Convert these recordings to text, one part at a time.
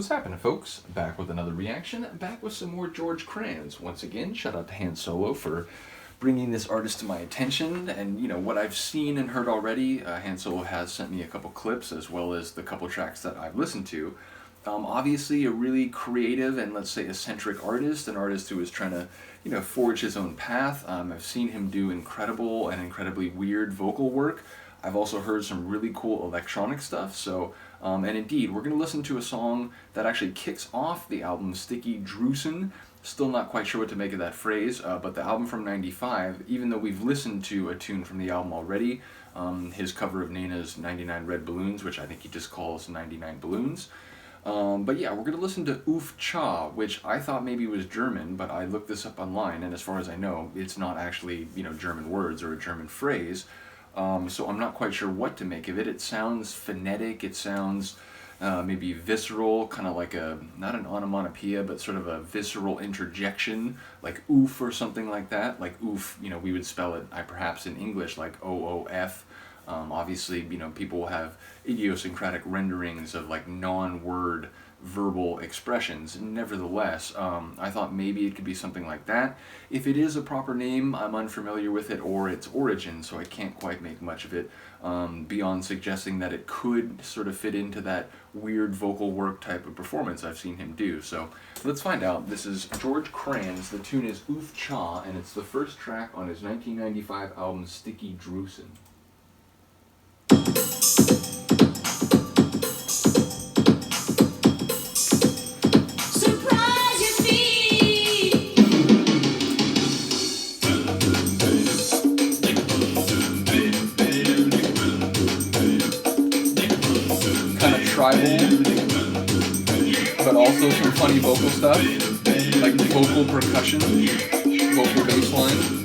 What's happening, folks? Back with another reaction, back with some more George Kranz. Once again, shout out to Han Solo for bringing this artist to my attention, and what I've seen and heard already. Han Solo has sent me a couple clips as well as the couple tracks that I've listened to. Obviously a really creative and, let's say, eccentric artist, an artist who is trying to forge his own path. I've seen him do incredible and incredibly weird vocal work. I've also heard some really cool electronic stuff, so, and indeed, we're going to listen to a song that actually kicks off the album, Stick Druisin. Still not quite sure what to make of that phrase, but the album from '95, even though we've listened to a tune from the album already, his cover of Nana's 99 Red Balloons, which I think he just calls 99 Balloons. But yeah, we're going to listen to Uff Cha, which I thought maybe was German, but I looked this up online, and as far as I know, it's not actually, German words or a German phrase. So I'm not quite sure what to make of it. It sounds phonetic, it sounds maybe visceral, kind of like not an onomatopoeia, but sort of a visceral interjection, like oof or something like that. Like oof, we would spell it perhaps in English like O-O-F. Obviously, people will have idiosyncratic renderings of like non-word verbal expressions. Nevertheless, I thought maybe it could be something like that. If it is a proper name, I'm unfamiliar with it or its origin, so I can't quite make much of it beyond suggesting that it could sort of fit into that weird vocal work type of performance I've seen him do. So let's find out. This is George Kranz. The tune is Uff Cha, and it's the first track on his 1995 album Stick Druisin. Tribal, but also some funny vocal stuff, like vocal percussion, vocal bass line.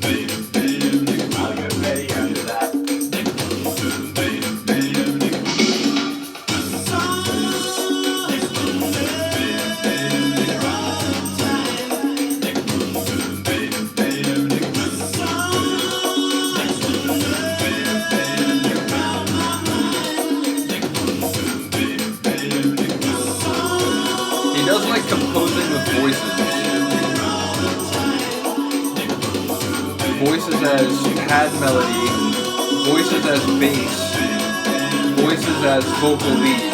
He does like composing with voices. Voices as pad melody, voices as bass, voices as vocal lead.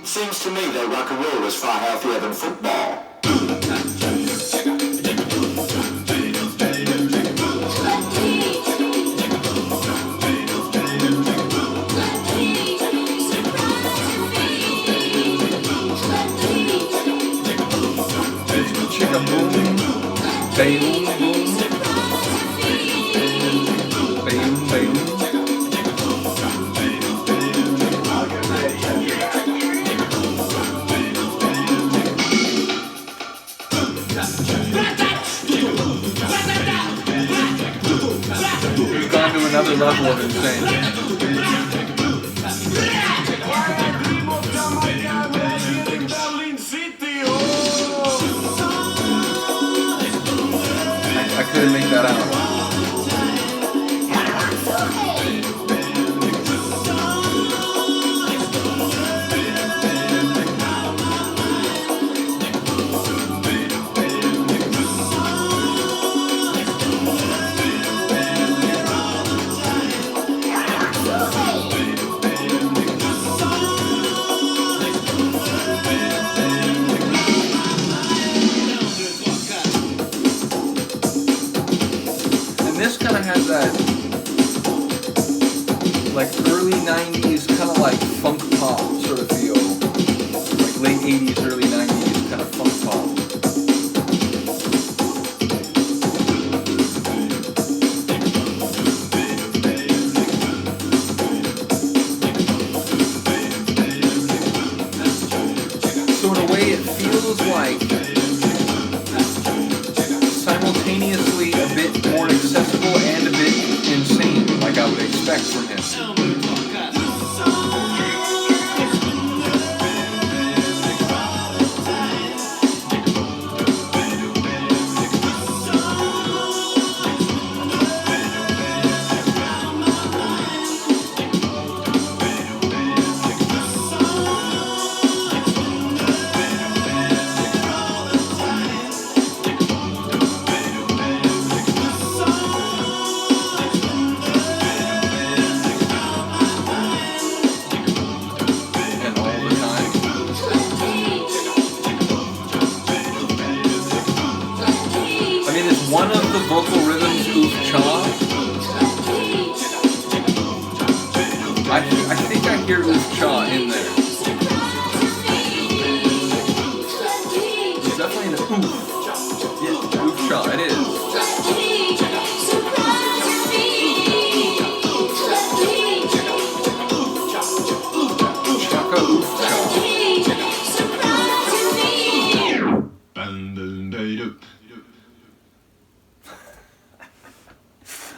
Seems to me that rock and roll is far healthier than football. Chicka boom, boom, boom, boom, boom. We've gone to another level of insane. I couldn't make that out. This kind of has that like early 90s kind of like funk pop sort of feel, like late 80s, early 90s kind of funk pop. So in a way it feels like simultaneously a bit more accessible and a bit insane, like I would expect from him. Vocal rhythms, Uff Cha. I think I hear Uff Cha in there. It's definitely an oof. Yeah, Uff Cha, it is. Chaka Uff Cha.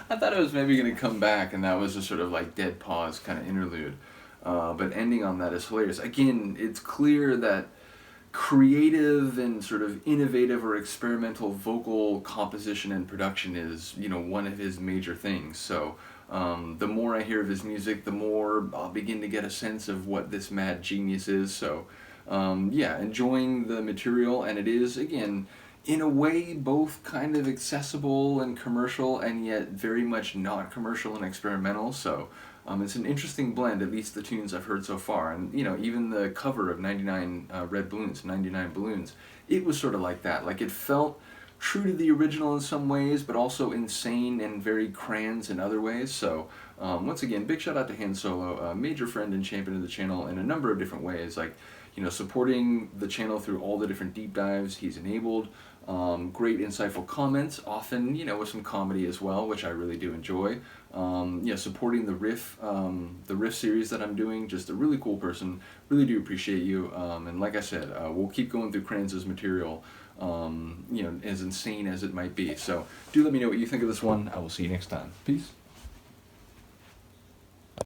I thought it was maybe going to come back, and that was a sort of like dead pause kind of interlude. But ending on that is hilarious. Again, it's clear that creative and sort of innovative or experimental vocal composition and production is, you know, one of his major things. So the more I hear of his music, the more I'll begin to get a sense of what this mad genius is. So yeah, enjoying the material, and it is, again, in a way both kind of accessible and commercial, and yet very much not commercial and experimental. So it's an interesting blend, at least the tunes I've heard so far. And, you know, even the cover of 99 Red Balloons, 99 Balloons, it was sort of like that. Like, it felt true to the original in some ways, but also insane and very Kranz in other ways. So once again, big shout out to Han Solo, a major friend and champion of the channel in a number of different ways. Like, you know, supporting the channel through all the different deep dives he's enabled. Great insightful comments, often, you know, with some comedy as well, which I really do enjoy. Yeah, supporting the riff series that I'm doing. Just a really cool person. Really do appreciate you. And like I said, we'll keep going through Kranz's material, you know, as insane as it might be. So do let me know what you think of this one. I will see you next time. Peace.